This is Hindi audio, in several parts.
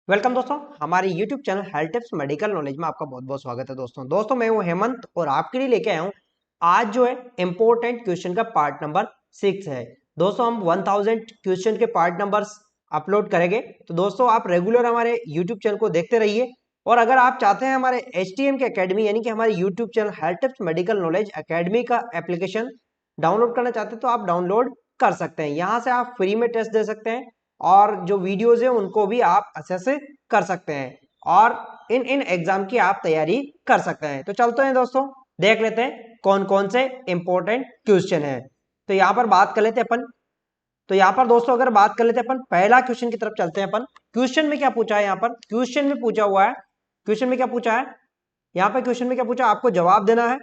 वेलकम दोस्तों, हमारे YouTube channel health tips medical knowledge में आपका बहुत बहुत स्वागत है। दोस्तों मैं हूं हेमंत और आपके लिए लेके आया हूं आज जो है इंपॉर्टेंट क्वेश्चन का पार्ट नंबर 6 है। दोस्तों हम 1000 क्वेश्चन के पार्ट नंबर्स अपलोड करेंगे, तो दोस्तों आप रेगुलर हमारे YouTube चैनल को देखते रहिए। और अगर आप चाहते हैं हमारे HTM के अकेडमी यानी कि हमारे YouTube channel health tips medical knowledge academy का एप्लीकेशन डाउनलोड करना चाहते हैं तो आप डाउनलोड कर सकते हैं। यहाँ से आप फ्री में टेस्ट दे सकते हैं और जो वीडियोज है उनको भी आप अच्छे से कर सकते हैं और इन एग्जाम की आप तैयारी कर सकते हैं। तो चलते हैं दोस्तों, देख लेते हैं कौन कौन से इंपॉर्टेंट क्वेश्चन है। तो यहाँ पर बात कर लेते हैं अपन। तो यहाँ पर दोस्तों अगर बात कर लेते हैं अपन पहला क्वेश्चन की तरफ चलते हैं अपन। क्वेश्चन में क्या पूछा है, यहाँ पर क्वेश्चन में पूछा हुआ है, क्वेश्चन में क्या पूछा है, यहाँ पर क्वेश्चन में क्या पूछा, आपको जवाब देना है।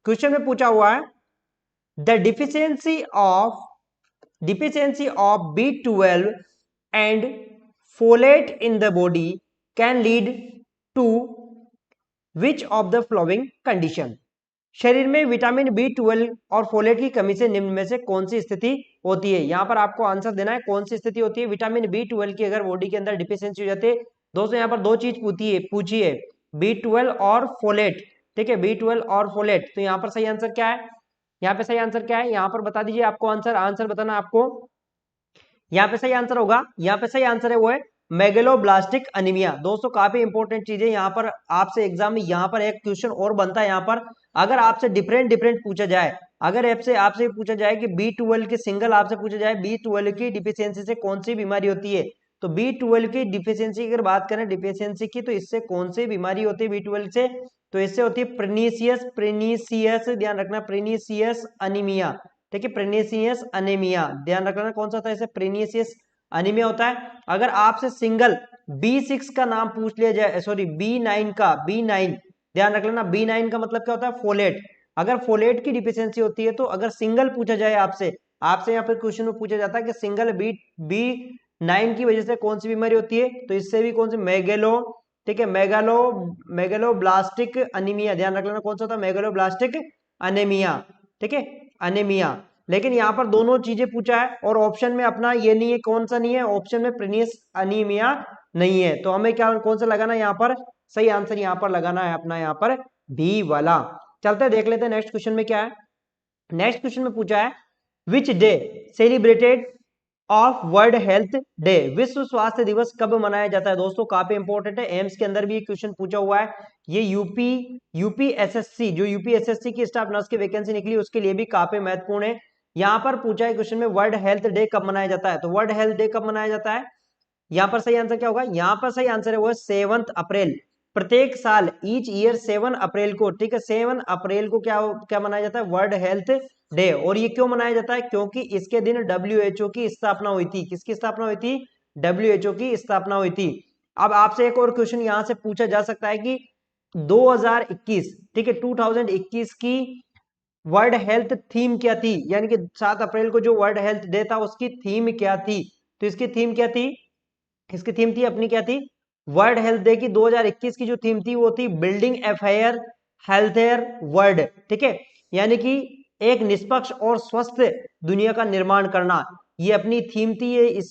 क्वेश्चन में पूछा हुआ है the deficiency of B12 and folate in the body can lead to which of the following condition। शरीर में विटामिन B12 और फोलेट की कमी से निम्न में से कौन सी स्थिति होती है। यहां पर आपको आंसर देना है कौन सी स्थिति होती है। विटामिन B12 की अगर बॉडी के अंदर डिफिशियंसी हो जाती है दोस्तों, यहाँ पर दो चीज पूछी है B12 और फोलेट। ठीक है, B12 और फोलेट। तो यहाँ पर सही आंसर क्या है, यहाँ पे सही आंसर क्या है, यहाँ पर बता दीजिए आपको आंसर बताना आपको। यहाँ पे सही आंसर होगा, यहाँ पे सही आंसर है वो है मेगलोब्लास्टिक अनीमिया। दोस्तों काफी इंपॉर्टेंट चीज है, यहाँ पर आपसे एग्जाम में यहाँ पर एक क्वेश्चन और बनता है। यहाँ पर अगर आपसे डिफरेंट डिफरेंट पूछा जाए, अगर आपसे पूछा जाए कि B12 की सिंगल आपसे पूछा जाए B12 की डिफिशियंसी से कौन सी बीमारी होती है, तो B12 की डिफिशियंसी की अगर बात करें डिफिशियंसी की, तो इससे कौन सी बीमारी होती है B12 से, तो इससे होती है प्रेनिशियस, ध्यान रखना प्रेनिशियस अनीमिया। ठीक है, प्रेनिशियस अनीमिया ध्यान रखना कौन सा होता है, इसे प्रेनिशियस अनीमिया होता है। अगर आपसे सिंगल B6 का नाम पूछ लिया जाए, सॉरी B9 का, B9 ध्यान रख लेना, B9 का मतलब क्या होता है, फोलेट। अगर फोलेट की डिफिशियंसी होती है तो अगर सिंगल पूछा जाए आपसे यहाँ पर क्वेश्चन में पूछा जाता है कि सिंगल B9 की वजह से कौन सी बीमारी होती है, तो इससे भी कौन सी ठीक है मेगालोब्लास्टिक अनीमिया, ध्यान रख लेना कौन सा होता है, मेगालोब्लास्टिक अनीमिया। ठीक है, अनीमिया। लेकिन यहाँ पर दोनों चीजें पूछा है और ऑप्शन में अपना ये नहीं है, कौन सा नहीं है ऑप्शन में, प्रेनियस अनीमिया नहीं है। तो हमें क्या कौन सा लगाना है यहाँ पर, सही आंसर यहाँ पर लगाना है अपना यहाँ पर बी वाला। चलते देख लेते हैं नेक्स्ट क्वेश्चन में क्या है। नेक्स्ट क्वेश्चन में पूछा है which day celebrated of world health day, विश्व स्वास्थ्य दिवस कब मनाया जाता है। दोस्तों काफी इंपॉर्टेंट है, एम्स के अंदर भी ये क्वेश्चन पूछा हुआ है। ये यूपीएसएससी जो यूपीएसएससी की स्टाफ नर्स की वैकेंसी निकली उसके लिए भी काफी महत्वपूर्ण है। यहाँ पर पूछा है क्वेश्चन में वर्ल्ड हेल्थ डे कब मनाया जाता है, तो वर्ल्ड हेल्थ डे कब मनाया जाता है, यहाँ पर सही आंसर क्या होगा, यहाँ पर सही आंसर है वो 7 अप्रैल। प्रत्येक साल ईच ईयर 7 अप्रैल को, ठीक है 7 अप्रैल को क्या क्या मनाया जाता है, वर्ल्ड हेल्थ डे। और ये क्यों मनाया जाता है, क्योंकि इसके दिन WHO की स्थापना हुई थी। किसकी स्थापना हुई थी, WHO की स्थापना हुई थी। अब आपसे एक और क्वेश्चन यहां से पूछा जा सकता है कि 2021, ठीक है 2021 की वर्ल्ड हेल्थ थीम क्या थी, यानी कि 7 अप्रैल को जो वर्ल्ड हेल्थ डे था उसकी थीम क्या थी। तो इसकी थीम क्या थी, इसकी थीम थी अपनी क्या थी, वर्ल्ड हेल्थ डे की 2021 की जो थीम थी वो थी building a fair healthier world. ठीक है, यानी कि एक निष्पक्ष और स्वस्थ दुनिया का निर्माण करना, ये अपनी थीम थी।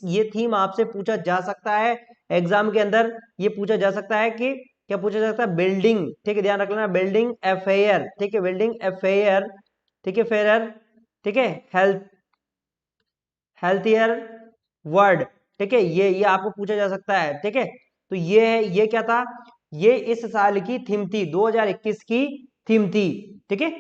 ये थीम आपसे पूछा जा सकता है एग्जाम के अंदर। ये पूछा जा सकता है कि क्या पूछा जा सकता है, बिल्डिंग, ठीक है ध्यान रख लेना बिल्डिंग ए फेयर, ठीक है बिल्डिंग ए फेयर, ठीक है फेयर, ठीक है हेल्थियर वर्ड। ठीक है, ये आपको पूछा जा सकता है। ठीक है, तो ये क्या था, ये इस साल की थीम थी, 2021 की थीम थी। ठीक है,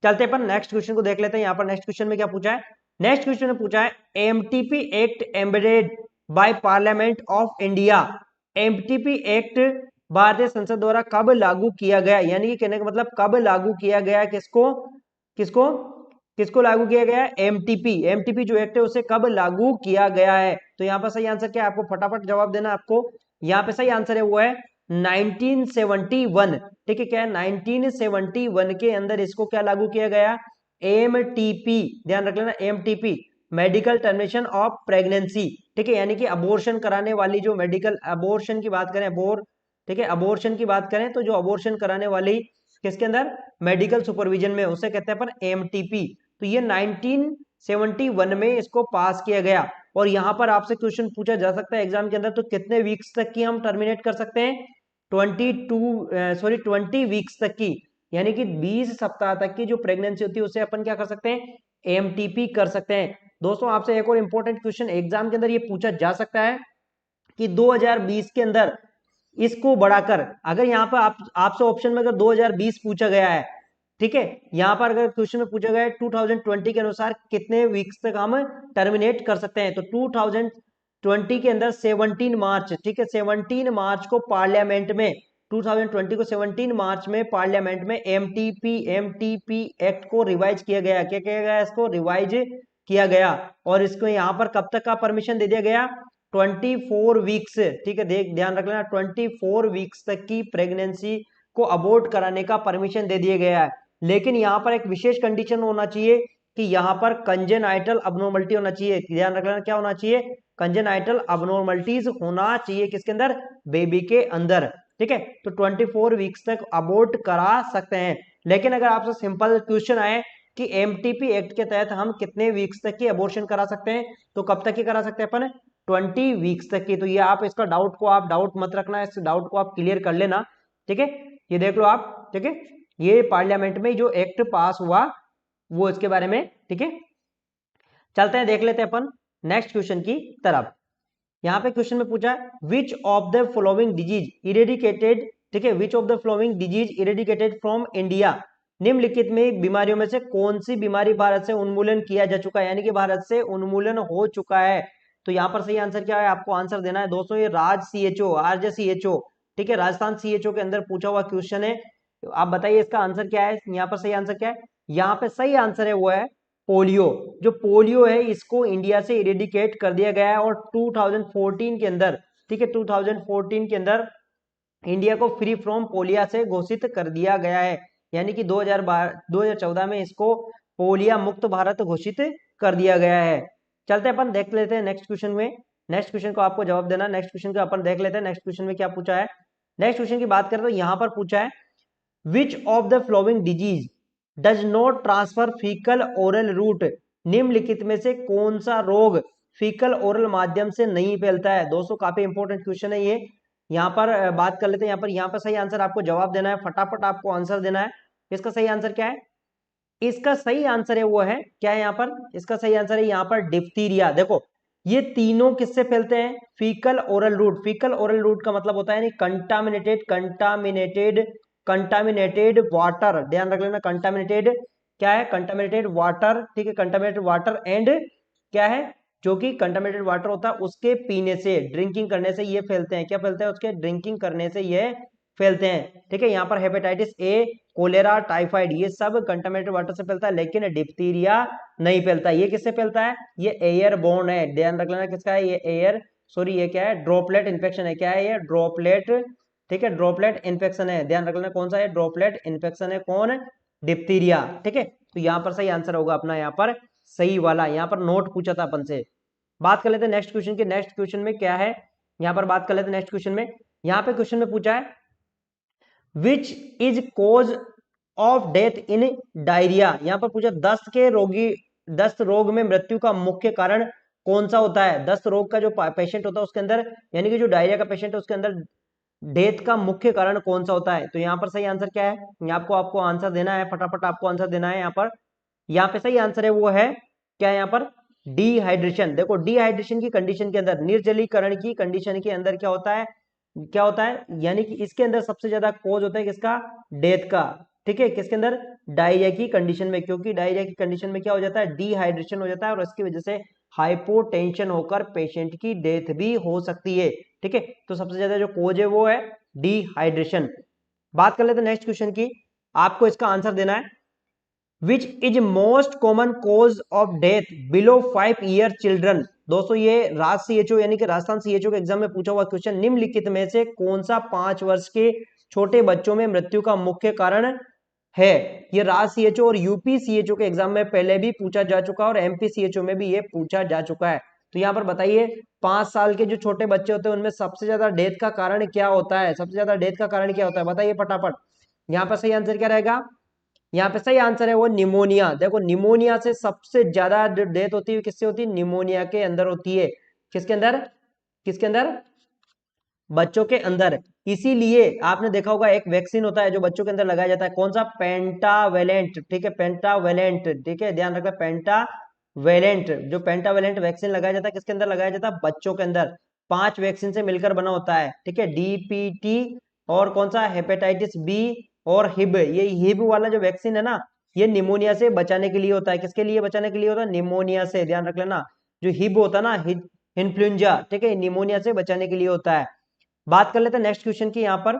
चलते अपन नेक्स्ट क्वेश्चन को देख लेते हैं। यहाँ पर नेक्स्ट क्वेश्चन में क्या पूछा है, नेक्स्ट क्वेश्चन में पूछा है MTP act embedded by parliament of India. MTP act भारतीय संसद द्वारा कब लागू किया गया, यानी कि कहने का मतलब कब लागू किया गया, किसको किसको किसको लागू किया गया, एमटीपी जो एक्ट है उसे कब लागू किया गया है। तो यहाँ पर सही आंसर क्या है, आपको फटाफट जवाब देना आपको। यहाँ पे सही आंसर है वो है 1971। ठीक है, क्या है 1971 के अंदर इसको क्या लागू किया गया, एमटीपी, ध्यान रख लेना MTP, medical termination of pregnancy. ठीक है, यानी कि अबॉर्शन कराने वाली जो मेडिकल अबॉर्शन की बात करें, ठीक है अबॉर्शन की बात करें तो जो अबॉर्शन कराने वाली किसके अंदर, मेडिकल सुपरविजन में, उसे कहते हैं अपन एमटीपी। तो ये 1971 में इसको पास किया गया। और यहाँ पर आपसे क्वेश्चन पूछा जा सकता है एग्जाम के अंदर, तो कितने वीक्स तक की हम टर्मिनेट कर सकते हैं? 20 वीक्स तक की, यानी कि 20 सप्ताह तक की जो प्रेगनेंसी होती है उसे अपन क्या कर सकते हैं? एमटीपी कर सकते हैं। दोस्तों आपसे एक और इंपॉर्टेंट क्वेश्चन एग्जाम के अंदर ये पूछा जा सकता है कि 2020 के अंदर इसको बढ़ाकर, अगर यहाँ पर आपसे ऑप्शन में अगर 2020 पूछा गया है, ठीक है, यहाँ पर अगर क्वेश्चन में पूछा गया है 2020 के अनुसार कितने वीक्स तक हम टर्मिनेट कर सकते हैं, तो 2020 के अंदर 17 मार्च, ठीक है, 17 मार्च को पार्लियामेंट में, 2020 को 17 मार्च में पार्लियामेंट में एमटीपी एक्ट को रिवाइज किया गया। क्या किया गया? इसको रिवाइज किया गया। और इसको यहाँ पर कब तक का परमिशन दे दिया गया? 24 वीक्स, ठीक है, ध्यान रख लेना, 24 वीक्स तक की प्रेगनेंसी को अबॉर्ट कराने का परमिशन दे दिया गया है। लेकिन यहाँ पर एक विशेष कंडीशन होना चाहिए कि यहाँ पर कंजेनाइटल अबनॉर्मलिटी होना चाहिए। ध्यान रख लेना, क्या होना चाहिए? कंजेनाइटल अबनॉर्मलिटीज होना चाहिए किसके अंदर? बेबी के अंदर, ठीक है। तो 24 वीक्स तक अबॉर्ट करा सकते हैं। लेकिन अगर आपसे सिंपल क्वेश्चन आए कि एमटीपी एक्ट के तहत हम कितने वीक्स तक की अबॉर्शन करा सकते हैं, तो कब तक की करा सकते हैं अपन? 20 वीक्स तक की। तो ये आप इसका डाउट मत रखना, इस डाउट को आप क्लियर कर लेना, ठीक है। ये देख लो आप, ठीक है, ये पार्लियामेंट में जो एक्ट पास हुआ वो इसके बारे में, ठीक है। चलते हैं, देख लेते हैं अपन नेक्स्ट क्वेश्चन की तरफ। यहाँ पे क्वेश्चन में पूछा है which of the following disease eradicated, ठीक है, which of the following disease eradicated from India, निम्नलिखित में बीमारियों में से कौन सी बीमारी भारत से उन्मूलन किया जा चुका है, यानी कि भारत से उन्मूलन हो चुका है। तो यहाँ पर सही आंसर क्या है? आपको आंसर देना है दोस्तों, ये RJCHO, ठीक है, राजस्थान CHO के अंदर पूछा हुआ क्वेश्चन है। आप बताइए इसका आंसर क्या है? यहाँ पर सही आंसर क्या है? यहाँ पे सही आंसर है वो है पोलियो। जो पोलियो है इसको इंडिया से इरेडिकेट कर दिया गया है और 2014 के अंदर, ठीक है, 2014 के अंदर इंडिया को फ्री फ्रॉम पोलियो से घोषित कर दिया गया है, यानी कि 2014 में इसको पोलियो मुक्त भारत घोषित कर दिया गया है। चलते अपन देख लेते हैं नेक्स्ट क्वेश्चन में, नेक्स्ट क्वेश्चन को आपको जवाब देना। नेक्स्ट क्वेश्चन को अपन देख लेते हैं, नेक्स्ट क्वेश्चन में क्या पूछा है। नेक्स्ट क्वेश्चन की बात करें तो यहाँ पर पूछा है which of the flowing disease does not transfer faecal oral route, निम्नलिखित में से कौन सा रोग फीकल ओरल माध्यम से नहीं फैलता है। दोस्तों काफी इंपॉर्टेंट क्वेश्चन है ये, यहाँ पर बात कर लेते हैं। यहाँ पर सही आंसर आपको जवाब देना है, फटाफट आपको आंसर देना है। इसका सही आंसर क्या है? इसका सही आंसर है वो है क्या है यहाँ पर? इसका सही आंसर है यहाँ पर डिप्थीरिया। देखो ये तीनों किससे फैलते हैं? Faecal oral route. Faecal oral route का मतलब होता है कंटामिनेटेड वाटर। ध्यान रख लेना, कंटामिनेटेड क्या है? कंटामिनेटेड वाटर, ठीक है, कंटामिनेटेड वाटर एंड क्या है? जो कि कंटामिनेटेड वाटर होता है उसके पीने से, ड्रिंकिंग करने से ये फैलते हैं। क्या फैलते हैं? उसके ड्रिंकिंग करने से ये फैलते हैं, ठीक है। यहाँ पर हेपेटाइटिस ए, कोलेरा, टाइफाइड ये सब कंटामिनेटेड वाटर से फैलता है, लेकिन डिप्थीरिया नहीं फैलता। ये किससे फैलता है? ये एयर बोर्न है। ध्यान रख लेना किसका है? ये क्या है? ड्रॉपलेट इन्फेक्शन है। क्या है ये? ड्रॉपलेट, ठीक है, ड्रॉपलेट इन्फेक्शन है। ध्यान रख लेना कौन सा है? ड्रॉपलेट इन्फेक्शन है। कौन? डिप्थीरिया, ठीक है। तो यहाँ पर सही आंसर होगा अपना यहाँ पर सही वाला। यहाँ पर नोट पूछा था अपन से। बात कर लेते हैं नेक्स्ट क्वेश्चन की। नेक्स्ट क्वेश्चन में क्या है यहाँ पर? बात कर लेते हैं नेक्स्ट क्वेश्चन में। यहाँ पे क्वेश्चन में पूछा है which is cause of death in diarrhoea. यहाँ पर पूछा दस्त रोग में मृत्यु का मुख्य कारण कौन सा होता है? दस्त रोग का जो पेशेंट होता है उसके अंदर, यानी कि जो डायरिया का पेशेंट है उसके अंदर डेथ का मुख्य कारण कौन सा होता है? तो यहाँ पर सही आंसर क्या है? आपको आंसर देना है, फटाफट आपको आंसर देना है। यहाँ पे सही आंसर है वो है क्या है? यहाँ पर डिहाइड्रेशन। देखो डिहाइड्रेशन की कंडीशन के अंदर, निर्जलीकरण की कंडीशन के अंदर क्या होता है? यानी कि इसके अंदर सबसे ज्यादा कोज होता है किसका? डेथ का, ठीक है। किसके अंदर? डायरिया की कंडीशन में, क्योंकि डायरिया की कंडीशन में क्या हो जाता है? डिहाइड्रेशन हो जाता है और इसकी वजह से हाइपोटेंशन होकर पेशेंट की डेथ भी हो सकती है, ठीक है। तो सबसे ज्यादा जो कोज है वो है डिहाइड्रेशन। बात कर लेते हैं नेक्स्ट क्वेश्चन की। आपको इसका आंसर देना है which is most common cause of death below 5 year children. दोस्तों ये CHO यानी कि राजस्थान CHO के एग्जाम में पूछा हुआ क्वेश्चन, निम्नलिखित में से कौन सा 5 वर्ष के छोटे बच्चों में मृत्यु का मुख्य कारण है? ये CHO और UP CHO के एग्जाम में पहले भी पूछा जा चुका है और MP CHO में भी ये पूछा जा चुका है। तो यहाँ पर बताइए 5 साल के जो छोटे बच्चे होते हैं उनमें सबसे ज्यादा डेथ का कारण क्या होता है? सबसे ज्यादा डेथ का कारण क्या होता है? बताइए फटाफट। यहाँ पर सही आंसर क्या रहेगा? यहाँ पे सही आंसर है वो निमोनिया। देखो निमोनिया से सबसे ज्यादा डेथ होती है किससे होती है, निमोनिया के अंदर होती है। किसके अंदर, किसके अंदर, बच्चों के अंदर। इसीलिए आपने देखा होगा एक वैक्सीन होता है जो बच्चों के अंदर लगाया जाता है, कौन सा, पेंटावेलेंट, ठीक है, पेंटावेलेंट, ठीक है, ध्यान रखना, पेंटावेलेंट, जो पेंटावेलेंट वैक्सीन लगाया जाता है किसके अंदर लगाया जाता है, बच्चों के अंदर। 5 वैक्सीन से मिलकर बना होता है, ठीक है, डीपीटी और कौन सा, हेपेटाइटिस बी और हिब। ये हिब वाला जो वैक्सीन है ना, ये निमोनिया से बचाने के लिए होता है। किसके लिए बचाने के लिए होता है, निमोनिया से, ध्यान रख लेना। जो हिब होता है ना, इन्फ्लुएंजा, ठीक है, निमोनिया से बचाने के लिए होता है। बात कर लेते हैं नेक्स्ट क्वेश्चन की यहाँ पर,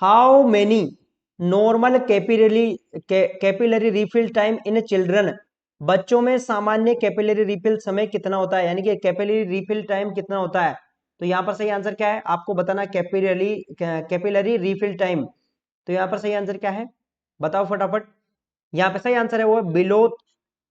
how many normal capillary refill time in children, बच्चों में सामान्य कैपिलरी रिफिल समय कितना होता है, यानी कि कैपिलरी रिफिल टाइम कितना होता है। तो यहाँ पर सही आंसर क्या है, आपको बताना, कैपिलरी रिफिल टाइम। तो यहाँ पर सही आंसर क्या है, बताओ फटाफट। यहाँ पे सही आंसर है वो बिलो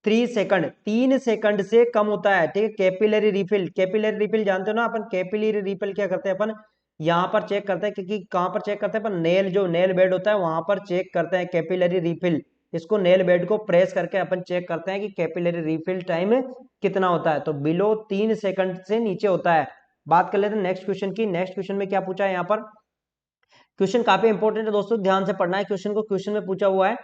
3 सेकंड, 3 सेकंड से कम होता है, ठीक है। कैपिलरी रिफिल, कैपिलरी रिफिल जानते हो ना अपन, कैपिलरी रिफिल क्या करते हैं अपन, यहाँ पर चेक करते हैं, क्योंकि कहाँ पर चेक करते हैं अपन, नेल, जो नेल बेड होता है वहां पर चेक करते हैं कैपिलरी रिफिल। इसको नेल बेड को प्रेस करके अपन चेक करते हैं कि कैपिलरी रिफिल टाइम कितना होता है। तो बिलो 3 सेकंड से नीचे होता है। बात कर लेते हैं नेक्स्ट क्वेश्चन की। नेक्स्ट क्वेश्चन में क्या पूछा है यहाँ पर, क्वेश्चन काफी इंपॉर्टेंट है दोस्तों, ध्यान से पढ़ना है क्वेश्चन को। क्वेश्चन में पूछा हुआ है,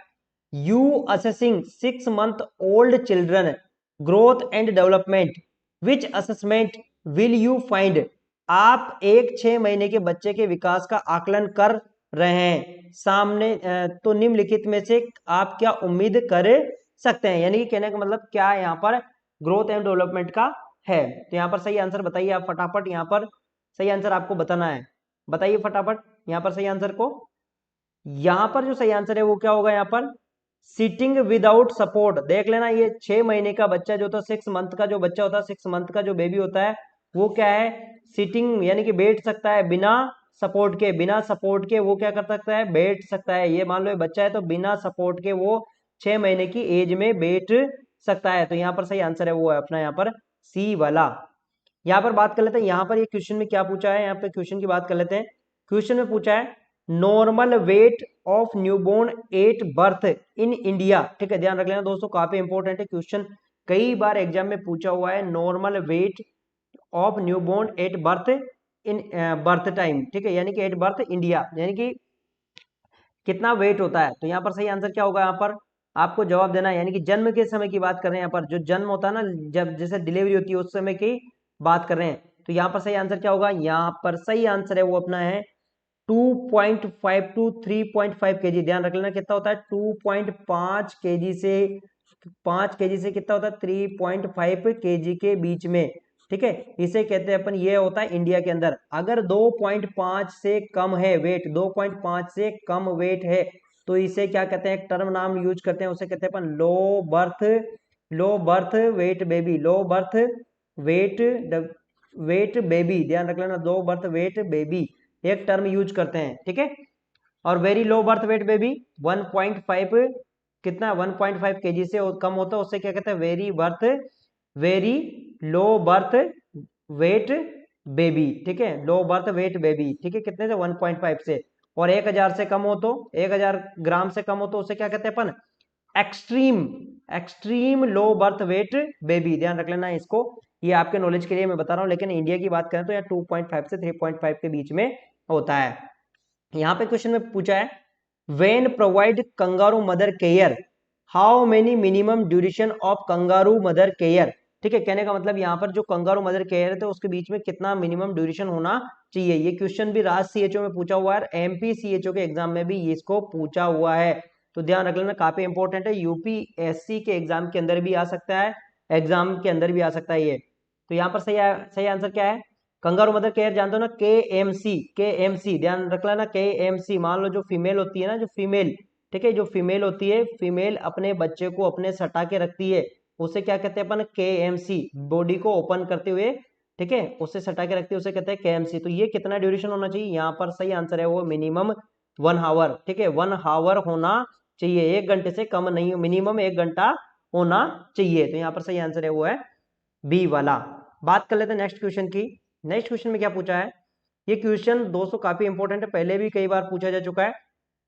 you assessing 6 month old children growth and development, which assessment will you find. आप एक 6 महीने के बच्चे के विकास का आकलन कर रहे हैं सामने, तो निम्नलिखित में से आप क्या उम्मीद कर सकते हैं, यानी कि कहने का मतलब क्या है यहाँ पर, ग्रोथ एंड डेवलपमेंट का है। तो यहाँ पर सही आंसर बताइए आप फटाफट, यहाँ पर सही आंसर आपको बताना है, बताइए फटाफट यहाँ पर सही आंसर को। यहाँ पर जो सही आंसर है वो क्या होगा, यहाँ पर सिटिंग विदाउट सपोर्ट। देख लेना, ये 6 महीने का बच्चा जो होता है, 6 मंथ का जो बच्चा होता है, 6 मंथ का जो बेबी होता है, वो क्या है, सिटिंग यानी कि बैठ सकता है बिना सपोर्ट के, बिना सपोर्ट के वो क्या कर सकता है, बैठ सकता है। ये मान लो ये बच्चा है तो बिना सपोर्ट के वो 6 महीने की एज में बैठ सकता है। तो यहाँ पर सही आंसर है वो है अपना यहाँ पर सी वाला। यहाँ पर बात कर लेते हैं, यहाँ पर ये क्वेश्चन में क्या पूछा है, यहाँ पे क्वेश्चन की बात कर लेते हैं। क्वेश्चन में पूछा है normal weight of newborn at birth in India, ठीक है, ध्यान रख लेना दोस्तों, काफी इंपॉर्टेंट है क्वेश्चन, कई बार एग्जाम में पूछा हुआ है। Normal weight of newborn at birth in birth time, ठीक है, यानी कि एट बर्थ इंडिया, यानी कि कितना वेट होता है। तो यहाँ पर सही आंसर क्या होगा, यहाँ पर आपको जवाब देना है, यानी कि जन्म के समय की बात कर रहे हैं, यहाँ पर जो जन्म होता है ना, जब जैसे डिलीवरी होती है उस समय की बात कर रहे हैं। तो यहाँ पर सही आंसर क्या होगा, यहाँ पर सही आंसर है वो अपना है 2.5 टू 3.5 केजी। ध्यान रख लेना कितना होता है, 2.5 केजी से 5 केजी से कितना होता है, 3.5 केजी के बीच में, ठीक है। इसे कहते हैं अपन, ये होता है इंडिया के अंदर। अगर 2.5 से कम है वेट, 2.5 से कम वेट है, तो इसे क्या कहते हैं, एक टर्म नाम यूज करते हैं, उसे कहते हैं अपन low birth weight baby, low birth weight weight baby, ध्यान रख लेना, लो बर्थ वेट बेबी एक टर्म यूज करते हैं, ठीक है। और very low birth weight baby 1.5, कितना 1.5 केजी से कम होता है, उससे क्या कहते हैं, very low birth weight baby, ठीक है, लो बर्थ वेट बेबी, ठीक है, कितने से 1.5 से। और 1000 से कम हो तो, 1000 ग्राम से कम हो तो उसे क्या कहते हैं अपन, extreme extreme low birth weight baby, ध्यान रख लेना इसको, ये आपके नॉलेज के लिए मैं बता रहा हूं। लेकिन इंडिया की बात करें तो यहाँ 2.5 से 3.5 के बीच में होता है। यहाँ पे क्वेश्चन में पूछा है, when provide kangaroo mother care, how many minimum duration of kangaroo mother care, ठीक है। कहने का मतलब यहाँ पर जो कंगारू मदर केयर है उसके बीच में कितना मिनिमम ड्यूरेशन होना चाहिए। ये क्वेश्चन भी राज सीएचओ में पूछा हुआ है, एमपी सीएचओ के एग्जाम में भी इसको पूछा हुआ है। तो ध्यान रख लेना, काफी इंपॉर्टेंट है, यूपीएससी के एग्जाम के अंदर भी आ सकता है, एग्जाम के अंदर भी आ सकता है ये। तो यहाँ पर सही आंसर क्या है, कंगारू मदर केयर जानते हो ना, के एम सी, ध्यान रख लेना, के एम सी। मान लो जो फीमेल होती है ना, जो फीमेल, ठीक है, जो फीमेल होती है, फीमेल अपने बच्चे को अपने सटा के रखती है, उसे क्या कहते हैं अपन, के एम सी, बॉडी को ओपन करते हुए, ठीक है, उसे सटा के रखती है, उसे कहते हैं के एम सी। तो ये कितना ड्यूरेशन होना चाहिए, यहाँ पर सही आंसर है वो मिनिमम 1 आवर, ठीक है, 1 आवर होना चाहिए, 1 घंटे से कम नहीं, मिनिमम 1 घंटा होना चाहिए। तो यहाँ पर सही आंसर है वो है बी वाला। बात कर लेते हैं नेक्स्ट क्वेश्चन की। नेक्स्ट क्वेश्चन में क्या पूछा है, ये क्वेश्चन दोस्तों काफी इंपॉर्टेंट है, पहले भी कई बार पूछा जा चुका है,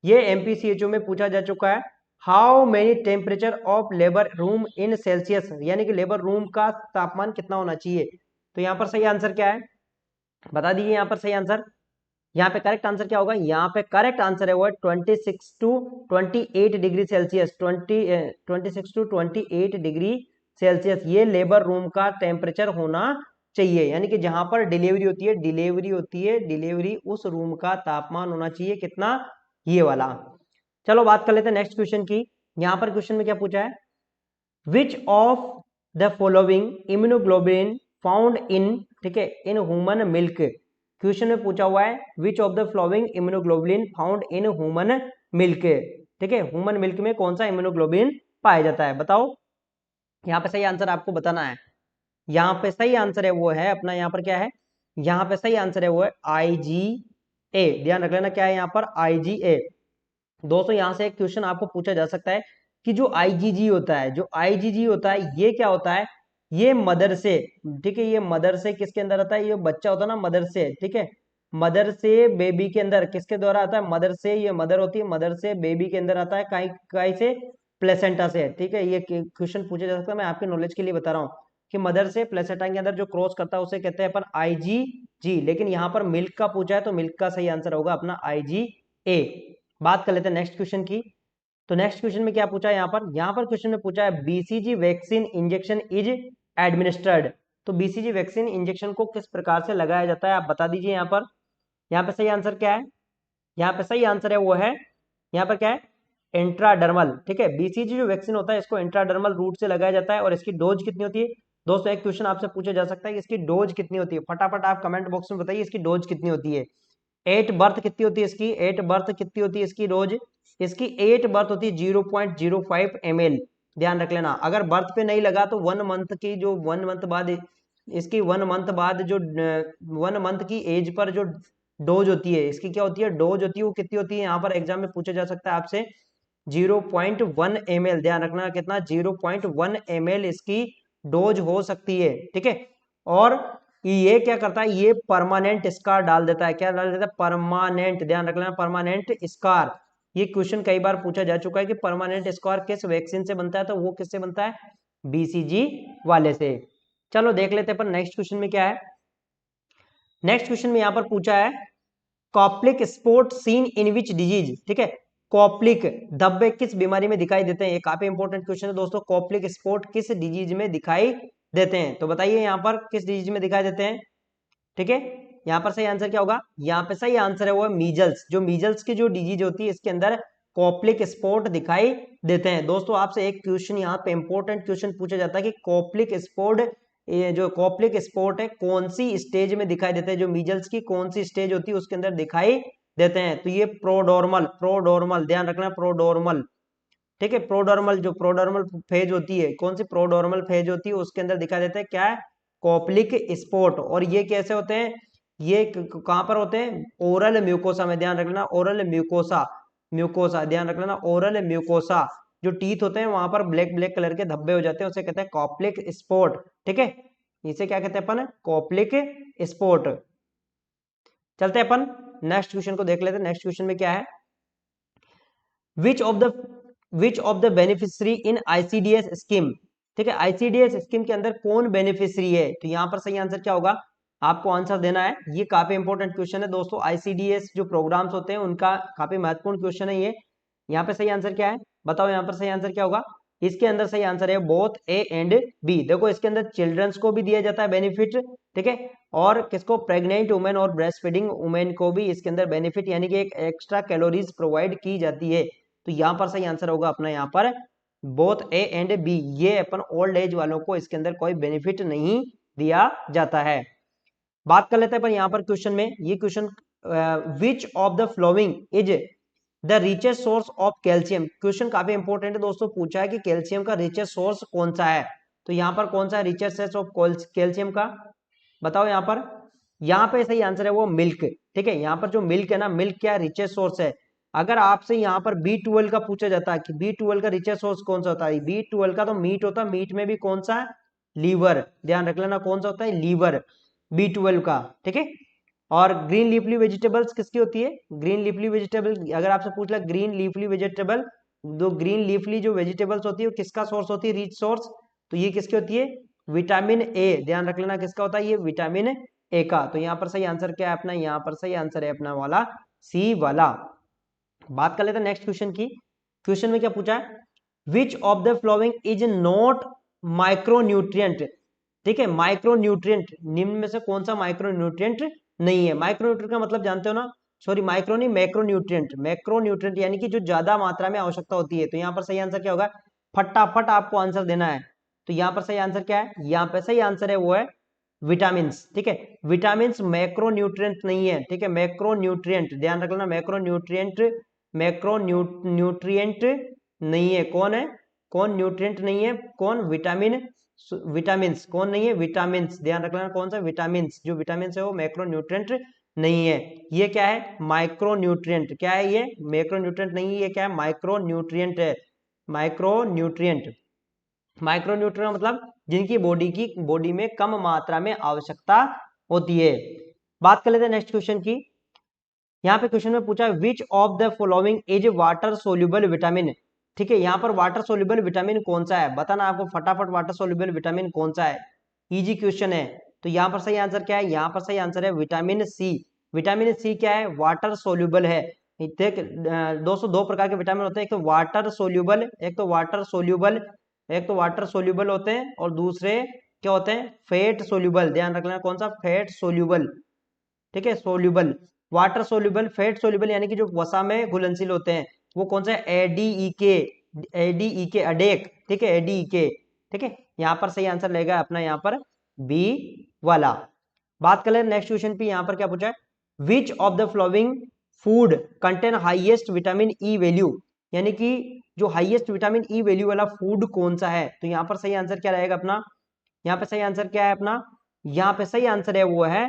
ये एमपीसीएचओ में पूछा जा चुका है। How many temperature of labour room in Celsius, यानी कि लेबर रूम का तापमान कितना होना चाहिए। तो यहाँ पर सही आंसर क्या है, बता दीजिए यहाँ पर सही आंसर। यहाँ पे करेक्ट आंसर क्या होगा, यहाँ पे करेक्ट आंसर है वो 26 to 28 degree Celsius, 26 to 28 degree Celsius ये लेबर रूम का टेम्परेचर होना चाहिए, यानी कि जहां पर डिलीवरी होती है, डिलीवरी उस रूम का तापमान होना चाहिए कितना, ये वाला। चलो बात कर लेते हैं नेक्स्ट क्वेश्चन की। यहां पर क्वेश्चन में क्या पूछा है, which of the following immunoglobulin found in, ठीक है, इन ह्यूमन मिल्क। क्वेश्चन में पूछा हुआ है which of the flowing immunoglobulin found in human milk, ठीक है, ह्यूमन मिल्क में कौन सा इम्यूनोग्लोबुलिन पाया जाता है, बताओ। यहाँ पे सही आंसर आपको बताना है। यहाँ पे सही आंसर है वो है अपना, यहाँ पर क्या है, यहाँ पे सही आंसर है वो है IgA, ध्यान रख लेना क्या है यहाँ पर IgA। दोस्तों यहाँ से एक क्वेश्चन आपको पूछा जा सकता है कि जो IgG होता है, जो IgG होता है ये क्या होता है, ये मदर से, ठीक है, ये मदर से किसके अंदर आता है, ये बच्चा होता है ना मदर से, ठीक है, मदर से बेबी के अंदर किसके द्वारा आता है, मदर से, ये मदर होती है, मदर से बेबी के अंदर आता है, काई काई से, प्लेसेंटा से, ठीक है, ये क्वेश्चन पूछा जा सकता है, मैं आपके नॉलेज के लिए बता रहा हूँ कि मदर से प्लेसेंटा के अंदर जो क्रॉस करता है उसे कहते हैं अपन IgG, लेकिन यहाँ पर मिल्क का पूछा है तो मिल्क का सही आंसर होगा अपना IgA। बात कर लेते हैं नेक्स्ट क्वेश्चन की। तो नेक्स्ट क्वेश्चन में क्या पूछा है यहाँ पर क्वेश्चन में पूछा है BCG vaccine injection is administered. तो BCG वैक्सीन इंजेक्शन को किस प्रकार से लगाया जाता है, आप बता दीजिए यहाँ पे सही आंसर क्या है, यहाँ पे सही आंसर है वो है, यहाँ पर क्या है, इंट्राडर्मल, ठीक है, BCG जो वैक्सीन होता है इसको इंट्राडर्मल रूट से लगाया जाता है। और इसकी डोज कितनी होती है, दोस्तों एक क्वेश्चन आपसे पूछा जा सकता है कि इसकी डोज कितनी होती है, फटाफट आप कमेंट बॉक्स में बताइए इसकी डोज कितनी होती है। 8 बर्थ कितनी होती है इसकी, 8 बर्थ कितनी होती है इसकी डोज, इसकी 8 बर्थ होती है 0.05 ml, ध्यान रख लेना। अगर बर्थ पे नहीं लगा तो 1 मंथ की, जो 1 मंथ बाद इसकी 1 मंथ बाद जो 1 मंथ की एज पर जो डोज होती है इसकी, क्या होती है डोज होती है, वो कितनी होती है, यहाँ पर एग्जाम में पूछा जा सकता है आपसे 0.1 ml, ध्यान रखना कितना, 0.1 ml इसकी डोज हो सकती है, ठीक है। और ये क्या करता है, ये परमानेंट स्कार डाल देता है, क्या डाल देता है, परमानेंट, ध्यान रख लेना परमानेंट स्कार। ये क्वेश्चन कई बार पूछा जा चुका है कि परमानेंट स्कार किस वैक्सीन से बनता है, तो वो किससे बनता है, BCG वाले से। चलो देख लेते हैं पर नेक्स्ट क्वेश्चन में क्या है। नेक्स्ट क्वेश्चन में यहाँ पर पूछा है Koplik spot seen in which disease, ठीक है, कॉप्लिक धब्बे किस बीमारी में दिखाई देते हैं, ये काफी इंपॉर्टेंट क्वेश्चन है दोस्तों, कॉप्लिक स्पॉट किस डिजीज में दिखाई देते हैं, तो बताइए यहाँ पर किस डिजीज में दिखाई देते हैं, ठीक है। यहाँ पर सही आंसर क्या होगा, यहाँ पे सही आंसर है वो है मीजल्स, जो मीजल्स की जो डिजीज होती है इसके अंदर कॉप्लिक स्पॉट दिखाई देते हैं। दोस्तों आपसे एक क्वेश्चन यहाँ पे इंपॉर्टेंट क्वेश्चन पूछा जाता है कि कॉप्लिक स्पॉट, ये जो कॉप्लिक स्पॉट है कौन सी स्टेज में दिखाई देते हैं, जो मीजल्स की कौन सी स्टेज होती है उसके अंदर दिखाई देते हैं, तो ये प्रोडोर्मल, ध्यान रखना प्रोडोर्मल, ठीक है, प्रोडोर्मल, जो प्रोडोर्मल फेज होती है, कौन सी प्रोडोर्मल फेज होती है उसके अंदर दिखाई देता है क्या है, कॉप्लिक स्पॉट। और ये कैसे होते हैं, ये कहां पर होते हैं, ओरल म्यूकोसा में, ध्यान रखना ओरल म्यूकोसा, ध्यान रखना ओरल म्यूकोसा, जो टीथ होते हैं वहां पर ब्लैक ब्लैक कलर के धब्बे हो जाते हैं उसे कहते हैं कॉप्लिक स्पॉट, ठीक है, इसे क्या कहते हैं अपन, कॉप्लिक स्पॉट। चलते हैं अपन नेक्स्ट क्वेश्चन को देख लेते हैं। नेक्स्ट क्वेश्चन में क्या है, which of the beneficiary in ICDS scheme, ठीक है, ICDS स्कीम के अंदर कौन बेनिफिशियरी है, तो यहाँ पर सही आंसर क्या होगा, आपको आंसर देना है। ये काफी इंपॉर्टेंट क्वेश्चन है दोस्तों, ICDS जो प्रोग्राम्स होते हैं उनका काफी महत्वपूर्ण क्वेश्चन है ये। यहाँ पे सही आंसर क्या है, बताओ यहाँ पर सही आंसर क्या होगा, इसके अंदर सही आंसर है बोथ A एंड B। देखो इसके अंदर चिल्ड्रंस को भी दिया जाता है बेनिफिट, ठीक है, और किसको, प्रेग्नेंट वुमेन और ब्रेस्ट फीडिंग वुमेन को भी इसके अंदर बेनिफिट, यानी कि एक एक्स्ट्रा कैलोरीज प्रोवाइड की जाती है। तो यहाँ पर सही आंसर होगा अपना यहाँ पर बोथ A एंड B, ये अपन ओल्ड एज वालों को इसके अंदर कोई बेनिफिट नहीं दिया जाता है। बात कर लेते हैं पर यहाँ पर क्वेश्चन में, ये question which of the following is the richest source of calcium, question काफी इंपॉर्टेंट है दोस्तों, पूछा है कि कैल्शियम का रिचेस्ट सोर्स कौन सा है, तो यहाँ पर कौन सा रिचेस्ट सोर्स ऑफ कैल्शियम का, बताओ यहाँ पे सही आंसर है वो मिल्क, ठीक है, यहाँ पर जो मिल्क है ना, मिल्क क्या रिचेस्ट सोर्स है। अगर आपसे यहाँ पर B12 का पूछा जाता है कि B12 का रिचेस्ट सोर्स कौन सा होता है, B12 का तो मीट होता है, मीट में भी कौन सा, लीवर, ध्यान रख लेना कौन सा होता है, लीवर B12 का, ठीक है। और ग्रीन लीफली वेजिटेबल्स किसकी होती है, ग्रीन लीफली वेजिटेबल, अगर आपसे पूछ ला ग्रीन लीफली वेजिटेबल जो ग्रीन लीफली जो वेजिटेबल्स होती है वो किसका सोर्स होती है, रिच सोर्स, तो ये किसकी होती है, विटामिन ए, ध्यान रख लेना किसका होता है ये विटामिन ए का। तो यहाँ पर सही आंसर क्या है अपना, यहाँ पर सही आंसर है अपना वाला सी वाला। बात कर लेते हैं नेक्स्ट क्वेश्चन की। क्वेश्चन में क्या पूछा है, which of the following is not micronutrient, ठीक है, माइक्रोन्यूट्रिएंट निम्न में से कौन सा माइक्रोन्यूट्रिएंट नहीं है। माइक्रोन्यूट्रिएंट का मतलब जानते हो ना, सॉरी माइक्रो नहीं, मैक्रोन्यूट्रिएंट, मैक्रोन्यूट्रिएंट यानी कि जो ज्यादा मात्रा में आवश्यकता होती है। तो यहाँ पर सही आंसर क्या होगा, फटाफट आपको आंसर देना है। तो यहाँ पर सही आंसर क्या है, यहाँ पे सही आंसर है वो है विटामिन, ठीक है। विटामिन मैक्रोन्यूट्रिएंट नहीं है, ठीक है, मैक्रोन्यूट्रिएंट, ध्यान रख लेना, मैक्रोन्यूट्रिएंट, मैक्रोन्यूट्रिएंट नहीं है। कौन है, कौन न्यूट्रिएंट नहीं है, कौन विटामिन, विटामिन्स कौन नहीं है, विटामिन्स, ध्यान रख लेना कौन सा विटामिन्स, जो विटामिन्स है वो मैक्रोन्यूट्रिएंट नहीं है। ये क्या है, माइक्रोन्यूट्रिएंट, क्या है ये, मैक्रोन्यूट्रिएंट नहीं है, ये क्या है, माइक्रोन्यूट्रिएंट है, माइक्रोन्यूट्रिएंट। माइक्रोन्यूट्रिएंट मतलब जिनकी बॉडी में कम मात्रा में आवश्यकता होती है। बात कर लेते हैं नेक्स्ट क्वेश्चन की। यहाँ पे क्वेश्चन में पूछा विच of the following is water soluble vitamin, ठीक है। यहाँ पर वाटर सोल्यूबल विटामिन कौन सा है, बताना आपको फटाफट, वाटर सोल्यूबल विटामिन कौन सा है, इजी क्वेश्चन है। तो यहाँ पर सही आंसर क्या है, यहाँ पर सही आंसर है विटामिन सी। विटामिन सी क्या है, वाटर सोल्यूबल है। देख दोस्तों, दो प्रकार के विटामिन होते हैं, एक तो वाटर सोल्यूबल, एक तो वाटर सोल्यूबल, एक तो वाटर सोल्यूबल होते हैं और दूसरे क्या होते हैं, फेट सोल्यूबल, ध्यान रख लेना कौन सा, फेट सोल्यूबल, ठीक है, soluble. Water soluble, fat soluble यानी कि जो वसा में घुलनशील होते हैं, वो कौन सा है, एडीईके, एडीईके, अडेक, ठीक है, एडीईके, ठीक है। यहाँ पर सही आंसर लेगा अपना यहाँ पर बी वाला। बात कर ले नेक्स्ट क्वेश्चन पे, यहाँ पर क्या पूछा है, which of the flowing food contain highest vitamin E value, यानी कि जो हाईएस्ट विटामिन ई वैल्यू वाला फूड कौन सा है। तो यहाँ पर सही आंसर क्या रहेगा अपना, यहाँ पे सही आंसर क्या है अपना, यहाँ पे सही आंसर है वो है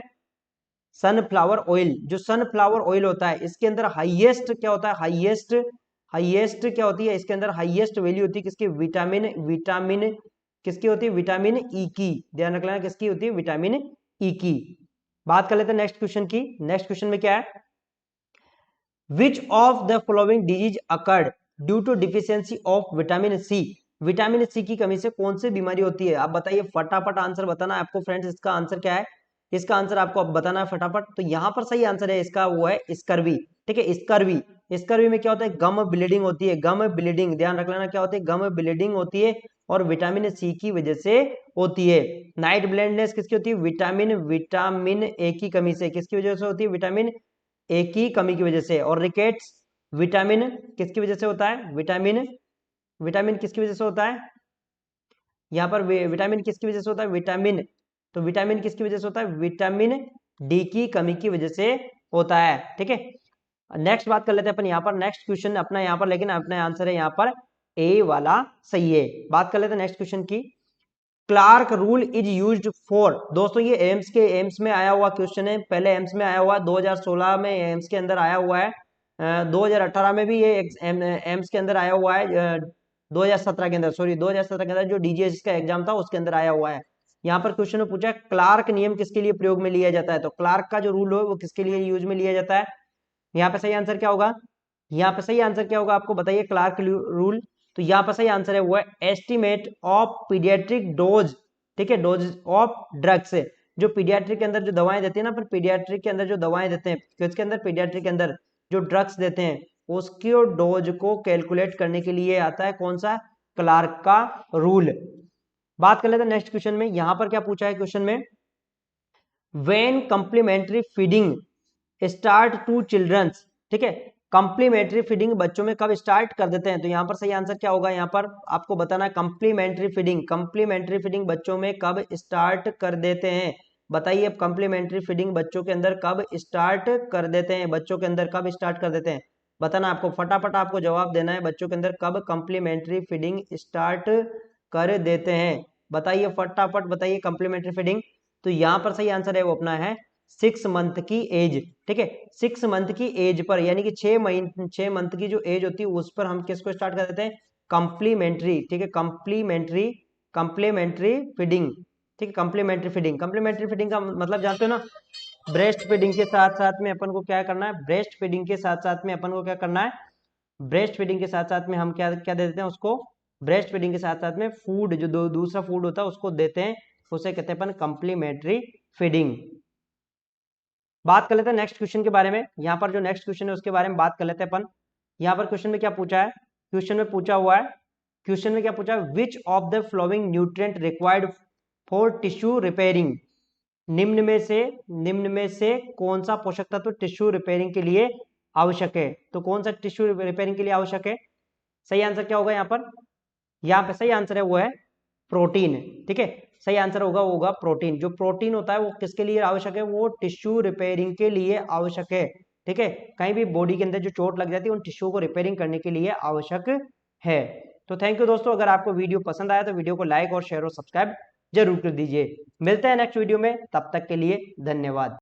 सनफ्लावर ऑयल। जो सनफ्लावर ऑयल होता है इसके अंदर हाईएस्ट क्या होता है, हाईएस्ट, हाईएस्ट क्या होती है इसके अंदर, हाईएस्ट वैल्यू होती है किसकी, विटामिन, विटामिन किसकी होती है, विटामिन ई की, ध्यान रख लेना किसकी होती है, विटामिन ई की। बात कर लेते हैं नेक्स्ट क्वेश्चन की। नेक्स्ट क्वेश्चन में क्या है, which of the following disease occurred due to deficiency of vitamin C, vitamin C की कमी से कौन सी बीमारी होती है, आप बताइए फटाफट आंसर बताना है आपको फ्रेंड्स, इसका आंसर क्या है, इसका आंसर आपको अब बताना है फटाफट। तो यहाँ पर सही आंसर है इसका वो है स्कर्वी, ठीक है, स्कर्वी। स्कर्वी में क्या होता है, गम ब्लीडिंग होती है, गम ब्लीडिंग, ध्यान रख लेना क्या होती है, गम ब्लीडिंग होती है और विटामिन सी की वजह से होती है। नाइट ब्लाइंडनेस किसकी होती है, विटामिन, विटामिन ए की कमी से, किसकी वजह से होती है, विटामिन ए की कमी की वजह से। और रिकेट्स विटामिन किसकी वजह से होता है, विटामिन, विटामिन किसकी वजह से होता है, यहाँ पर विटामिन किसकी वजह से होता है, विटामिन, तो विटामिन किसकी वजह से होता है, विटामिन डी की कमी की वजह से होता है, ठीक है। नेक्स्ट बात कर लेते हैं अपन यहाँ पर, नेक्स्ट क्वेश्चन अपना यहाँ पर, लेकिन अपना आंसर है यहाँ पर ए वाला सही है। बात कर लेते हैं नेक्स्ट क्वेश्चन की। Clark rule is used for, दोस्तों ये एम्स में आया हुआ क्वेश्चन है, पहले एम्स में आया हुआ, 2016 में एम्स के अंदर आया हुआ है, 2018 में भी ये एम्स के अंदर आया हुआ है, 2017 के अंदर, सॉरी 2017 के अंदर जो डीजीएस का एग्जाम था उसके अंदर आया हुआ है। यहाँ पर क्वेश्चन में पूछा है क्लार्क नियम किसके लिए प्रयोग में लिया जाता है, तो क्लार्क का जो रूल हो वो किसके लिए यूज में लिया जाता है। यहाँ पे सही आंसर क्या होगा, यहाँ पे सही आंसर क्या होगा आपको बताइए, क्लार्क रूल। तो यहाँ पर सही आंसर है वो है एस्टिमेट ऑफ पीडियाट्रिक डोज, ठीक है, डोज ऑफ ड्रग्स, जो पीडियाट्रिक के अंदर जो दवाएं देते हैं ना, पर पीडियाट्रिक के अंदर जो दवाएं देते हैं, किसके अंदर, पीडियाट्रिक के अंदर जो ड्रग्स देते हैं उसकी डोज को कैलकुलेट करने के लिए आता है कौन सा, क्लार्क का रूल। बात कर लेते हैं नेक्स्ट क्वेश्चन में। यहां पर क्या पूछा है क्वेश्चन में, when complementary feeding start to childrens, ठीक है, कंप्लीमेंट्री फीडिंग बच्चों में कब स्टार्ट कर देते हैं। तो यहाँ पर सही आंसर क्या होगा, यहाँ पर आपको बताना है कंप्लीमेंट्री फीडिंग, कंप्लीमेंट्री फीडिंग बच्चों में कब स्टार्ट कर देते हैं, बताइए अब कंप्लीमेंट्री फीडिंग बच्चों के अंदर कब स्टार्ट कर देते हैं, बच्चों के अंदर कब स्टार्ट कर देते हैं, बताना आपको फटाफट, आपको जवाब देना है, बच्चों के अंदर कब कंप्लीमेंट्री फीडिंग स्टार्ट कर देते हैं, बताइए फटाफट बताइए कंप्लीमेंट्री फीडिंग। तो यहाँ पर सही आंसर है वो अपना है 6 मंथ की एज, ठीक है, 6 मंथ की एज पर, यानी कि 6 मंथ की जो एज होती है उस पर हम किसको स्टार्ट कर देते हैं, कंप्लीमेंट्री, ठीक है, कंप्लीमेंट्री, कंप्लीमेंट्री फीडिंग, ठीक है, कंप्लीमेंट्री फीडिंग। कंप्लीमेंट्री फीडिंग का मतलब जानते हो ना, ब्रेस्ट फीडिंग के साथ साथ में अपन को क्या करना है, ब्रेस्ट फीडिंग के साथ साथ में अपन को क्या करना है, ब्रेस्ट फीडिंग के साथ साथ में हम क्या क्या दे देते हैं उसको, ब्रेस्ट फीडिंग के साथ साथ में फूड जो दूसरा फूड होता है उसको देते हैं, उसे कहते हैं अपन कम्प्लीमेंट्री फीडिंग। बात कर लेते हैं नेक्स्ट क्वेश्चन के बारे में। यहाँ पर जो नेक्स्ट क्वेश्चन है उसके बारे में बात कर लेते हैं अपन। यहाँ पर क्वेश्चन में क्या पूछा है, क्वेश्चन में पूछा हुआ है, क्वेश्चन में क्या पूछा है, which of the flowing nutrient required for tissue repairing, निम्न में से कौन सा पोषक तत्व टिश्यू रिपेयरिंग के लिए आवश्यक है। तो कौन सा टिश्यू रिपेयरिंग के लिए आवश्यक है, सही आंसर क्या होगा यहाँ पर, यहाँ पे सही आंसर है वो है प्रोटीन। ठीक है, सही आंसर होगा प्रोटीन। जो प्रोटीन होता है वो किसके लिए आवश्यक है, वो टिश्यू रिपेयरिंग के लिए आवश्यक है। ठीक है, कहीं भी बॉडी के अंदर जो चोट लग जाती है उन टिश्यू को रिपेयरिंग करने के लिए आवश्यक है। तो थैंक यू दोस्तों, अगर आपको वीडियो पसंद आया तो वीडियो को लाइक और शेयर और सब्सक्राइब जरूर कर दीजिए। मिलते हैं नेक्स्ट वीडियो में, तब तक के लिए धन्यवाद।